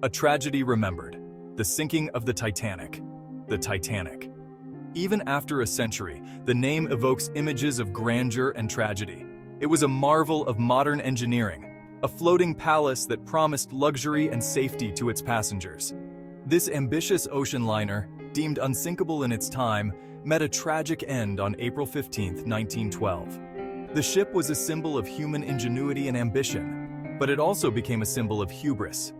A tragedy remembered. The sinking of the Titanic. The Titanic. Even after a century, the name evokes images of grandeur and tragedy. It was a marvel of modern engineering, a floating palace that promised luxury and safety to its passengers. This ambitious ocean liner, deemed unsinkable in its time, met a tragic end on April 15, 1912. The ship was a symbol of human ingenuity and ambition, but it also became a symbol of hubris.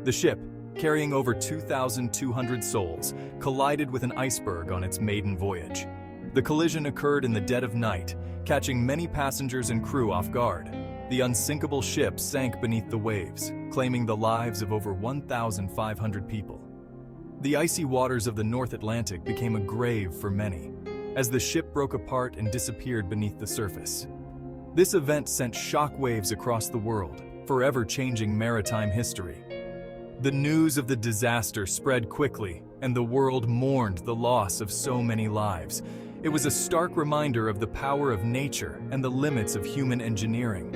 The ship, carrying over 2,200 souls, collided with an iceberg on its maiden voyage. The collision occurred in the dead of night, catching many passengers and crew off guard. The unsinkable ship sank beneath the waves, claiming the lives of over 1,500 people. The icy waters of the North Atlantic became a grave for many, as the ship broke apart and disappeared beneath the surface. This event sent shockwaves across the world, forever changing maritime history. The news of the disaster spread quickly, and the world mourned the loss of so many lives. It was a stark reminder of the power of nature and the limits of human engineering.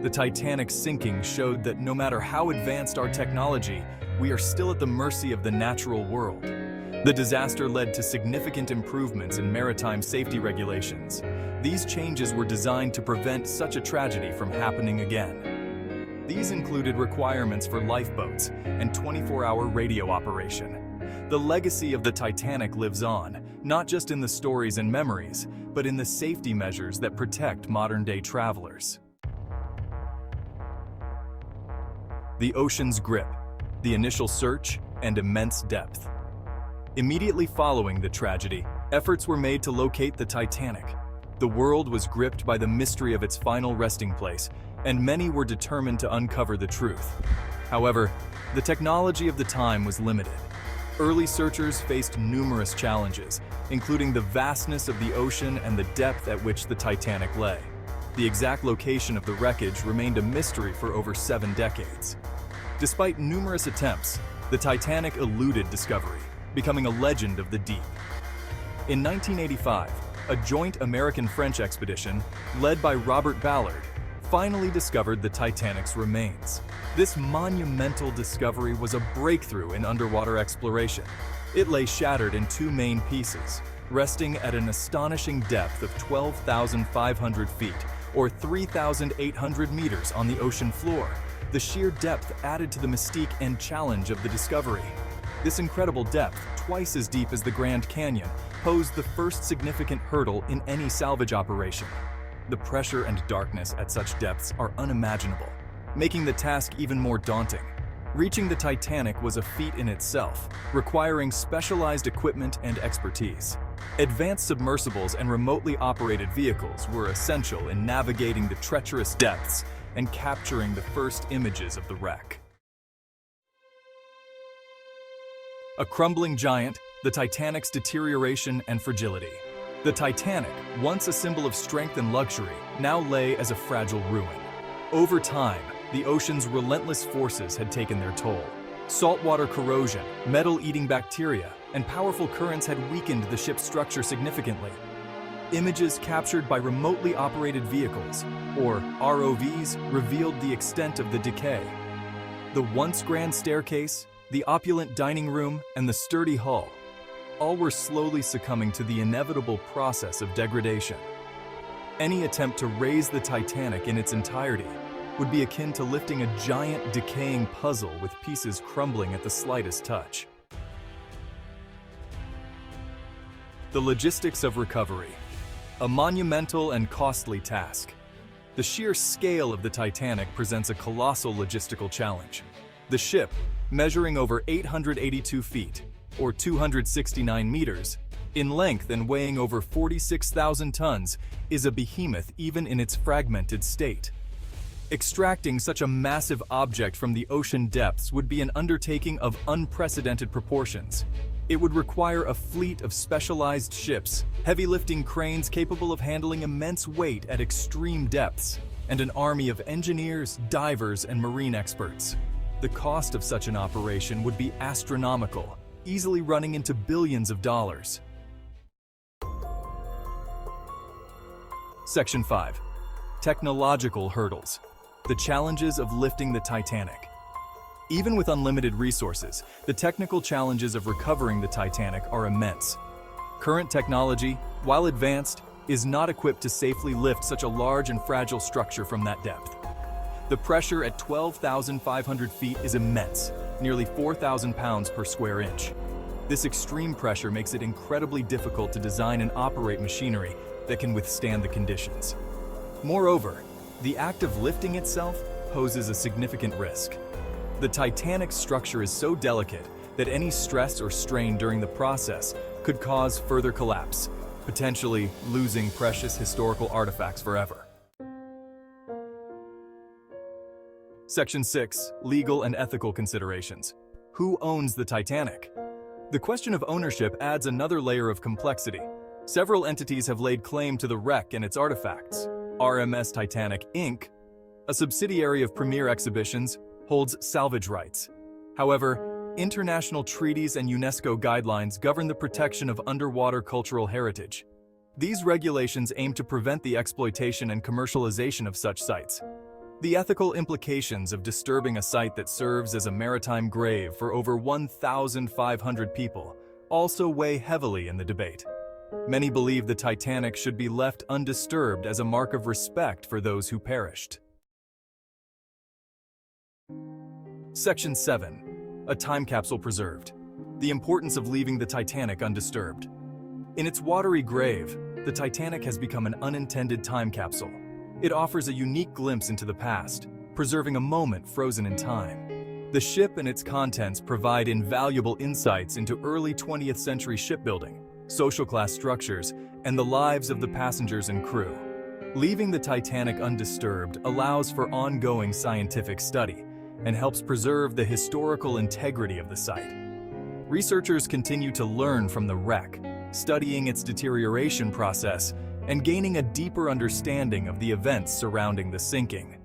The Titanic's sinking showed that no matter how advanced our technology, we are still at the mercy of the natural world. The disaster led to significant improvements in maritime safety regulations. These changes were designed to prevent such a tragedy from happening again. These included requirements for lifeboats and 24-hour radio operation. The legacy of the Titanic lives on, not just in the stories and memories, but in the safety measures that protect modern-day travelers. The ocean's grip, the initial search, and immense depth. Immediately following the tragedy, efforts were made to locate the Titanic. The world was gripped by the mystery of its final resting place, and many were determined to uncover the truth. However, the technology of the time was limited. Early searchers faced numerous challenges, including the vastness of the ocean and the depth at which the Titanic lay. The exact location of the wreckage remained a mystery for over 7 decades. Despite numerous attempts, the Titanic eluded discovery, becoming a legend of the deep. In 1985, a joint American-French expedition, led by Robert Ballard, finally discovered the Titanic's remains. This monumental discovery was a breakthrough in underwater exploration. It lay shattered in 2 main pieces, resting at an astonishing depth of 12,500 feet, or 3,800 meters on the ocean floor. The sheer depth added to the mystique and challenge of the discovery. This incredible depth, twice as deep as the Grand Canyon, posed the first significant hurdle in any salvage operation. The pressure and darkness at such depths are unimaginable, making the task even more daunting. Reaching the Titanic was a feat in itself, requiring specialized equipment and expertise. Advanced submersibles and remotely operated vehicles were essential in navigating the treacherous depths and capturing the first images of the wreck. A crumbling giant, the Titanic's deterioration and fragility. The Titanic, once a symbol of strength and luxury, now lay as a fragile ruin. Over time, the ocean's relentless forces had taken their toll. Saltwater corrosion, metal-eating bacteria, and powerful currents had weakened the ship's structure significantly. Images captured by remotely operated vehicles, or ROVs, revealed the extent of the decay. The once grand staircase, the opulent dining room, and the sturdy hull, all were slowly succumbing to the inevitable process of degradation. Any attempt to raise the Titanic in its entirety would be akin to lifting a giant decaying puzzle with pieces crumbling at the slightest touch. The logistics of recovery. A monumental and costly task. The sheer scale of the Titanic presents a colossal logistical challenge. The ship, measuring over 882 feet, or 269 meters, in length and weighing over 46,000 tons, is a behemoth even in its fragmented state. Extracting such a massive object from the ocean depths would be an undertaking of unprecedented proportions. It would require a fleet of specialized ships, heavy-lifting cranes capable of handling immense weight at extreme depths, and an army of engineers, divers, and marine experts. The cost of such an operation would be astronomical, easily running into billions of dollars. Section 5. Technological hurdles. The challenges of lifting the Titanic. Even with unlimited resources, the technical challenges of recovering the Titanic are immense. Current technology, while advanced, is not equipped to safely lift such a large and fragile structure from that depth. The pressure at 12,500 feet is immense, nearly 4,000 pounds per square inch. This extreme pressure makes it incredibly difficult to design and operate machinery that can withstand the conditions. Moreover, the act of lifting itself poses a significant risk. The Titanic's structure is so delicate that any stress or strain during the process could cause further collapse, potentially losing precious historical artifacts forever. Section 6. Legal and ethical considerations. Who owns the Titanic? The question of ownership adds another layer of complexity. Several entities have laid claim to the wreck and its artifacts. RMS Titanic, Inc., a subsidiary of Premier Exhibitions, holds salvage rights. However, international treaties and UNESCO guidelines govern the protection of underwater cultural heritage. These regulations aim to prevent the exploitation and commercialization of such sites. The ethical implications of disturbing a site that serves as a maritime grave for over 1,500 people also weigh heavily in the debate. Many believe the Titanic should be left undisturbed as a mark of respect for those who perished. Section 7. A time capsule preserved. The importance of leaving the Titanic undisturbed. In its watery grave, the Titanic has become an unintended time capsule. It offers a unique glimpse into the past, preserving a moment frozen in time. The ship and its contents provide invaluable insights into early 20th century shipbuilding, social class structures, and the lives of the passengers and crew. Leaving the Titanic undisturbed allows for ongoing scientific study and helps preserve the historical integrity of the site. Researchers continue to learn from the wreck, studying its deterioration process and gaining a deeper understanding of the events surrounding the sinking.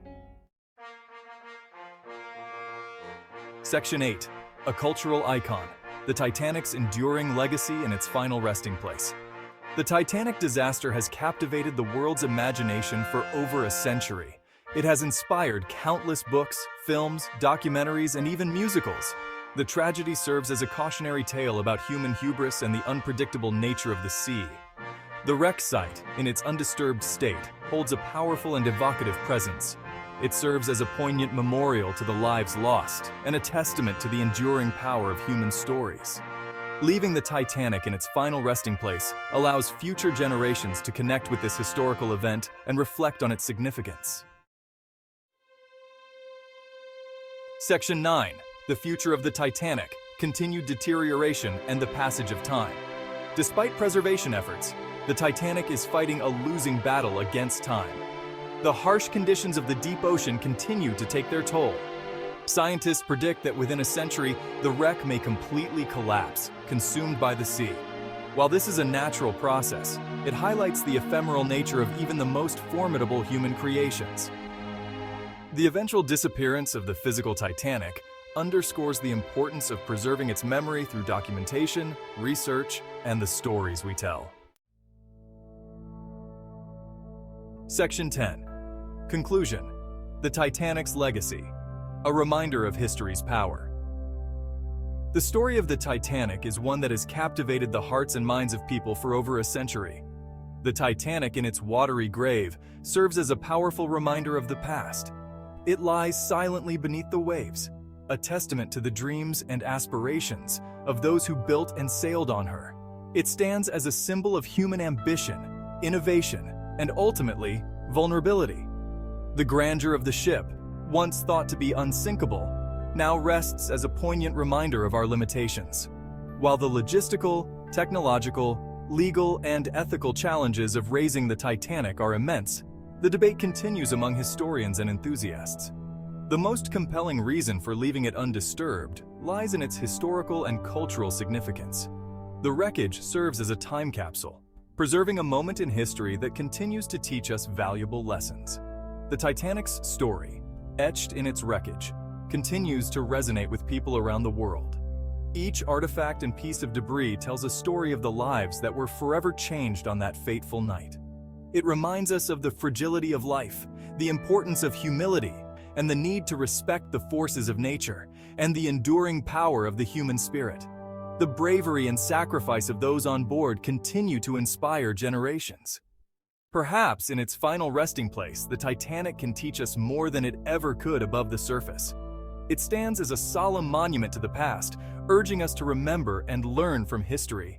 Section 8. A cultural icon. The Titanic's enduring legacy and its final resting place. The Titanic disaster has captivated the world's imagination for over a century. It has inspired countless books, films, documentaries, and even musicals. The tragedy serves as a cautionary tale about human hubris and the unpredictable nature of the sea. The wreck site, in its undisturbed state, holds a powerful and evocative presence. It serves as a poignant memorial to the lives lost and a testament to the enduring power of human stories. Leaving the Titanic in its final resting place allows future generations to connect with this historical event and reflect on its significance. Section 9. The future of the Titanic, continued deterioration and the passage of time. Despite preservation efforts, the Titanic is fighting a losing battle against time. The harsh conditions of the deep ocean continue to take their toll. Scientists predict that within a century, the wreck may completely collapse, consumed by the sea. While this is a natural process, it highlights the ephemeral nature of even the most formidable human creations. The eventual disappearance of the physical Titanic underscores the importance of preserving its memory through documentation, research, and the stories we tell. Section 10. Conclusion. The Titanic's legacy. A reminder of history's power. The story of the Titanic is one that has captivated the hearts and minds of people for over a century. The Titanic in its watery grave serves as a powerful reminder of the past. It lies silently beneath the waves, a testament to the dreams and aspirations of those who built and sailed on her. It stands as a symbol of human ambition, innovation, and ultimately, vulnerability. The grandeur of the ship, once thought to be unsinkable, now rests as a poignant reminder of our limitations. While the logistical, technological, legal, and ethical challenges of raising the Titanic are immense, the debate continues among historians and enthusiasts. The most compelling reason for leaving it undisturbed lies in its historical and cultural significance. The wreckage serves as a time capsule, preserving a moment in history that continues to teach us valuable lessons. The Titanic's story, etched in its wreckage, continues to resonate with people around the world. Each artifact and piece of debris tells a story of the lives that were forever changed on that fateful night. It reminds us of the fragility of life, the importance of humility, and the need to respect the forces of nature and the enduring power of the human spirit. The bravery and sacrifice of those on board continue to inspire generations. Perhaps in its final resting place, the Titanic can teach us more than it ever could above the surface. It stands as a solemn monument to the past, urging us to remember and learn from history.